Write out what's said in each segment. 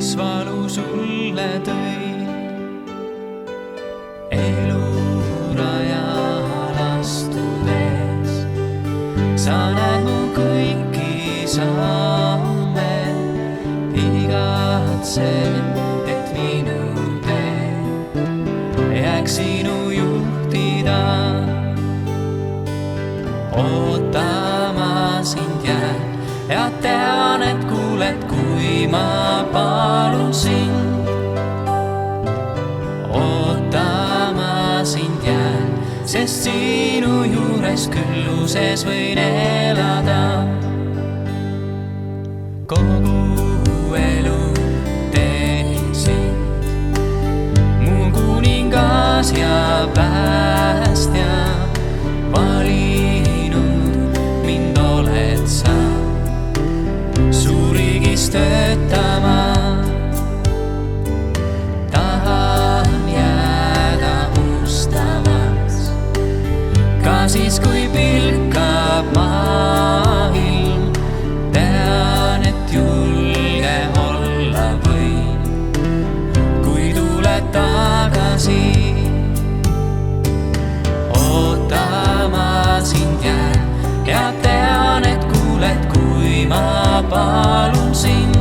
mis valu sulle tõi. Elurajal astudes sa näed mu kõiki samme, igatsen, et minu tee jääks sinu juhtida. Ootama sind jään ja tean, et kuuled, kui ma palun sind. Ootama sind jään, sest sinu juures külluses võin elada. Kogu elu teen sind, mu kuningas ja päästja. Valinud mind oled sa, su riigis töötama. Tahan jääda ustavaks, ka siis kui pilkab maailm. Tean, et julge olla võin, kui tuled tagasi. Ootama sind jään ja tean, et kuuled, kui ma palun sind.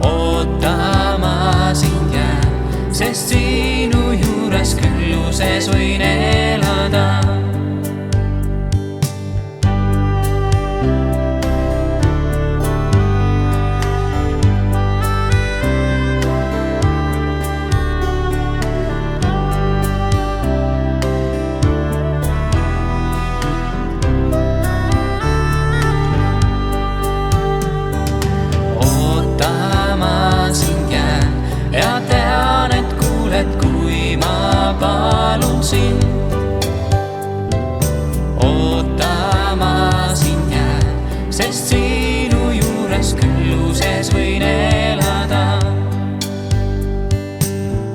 Ootama sind jään, sest sinu juures külluses võin elada. Ja tean, et kuuled, kui ma palun sind. Ootama sind jään, sest sinu juures külluses võin elada.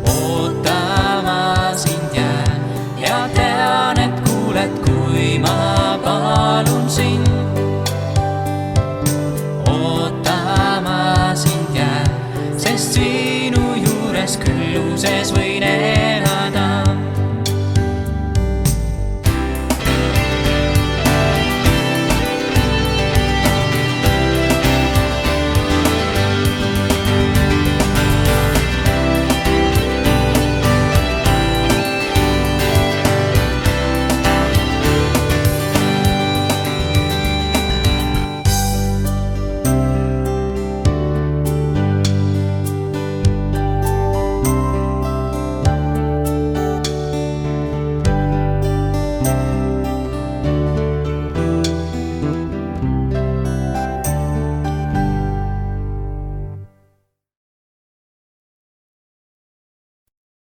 Ootama sind jään ja tean, et kuuled, kui ma palun sind. Ootama sind jään, sest sinu külluses või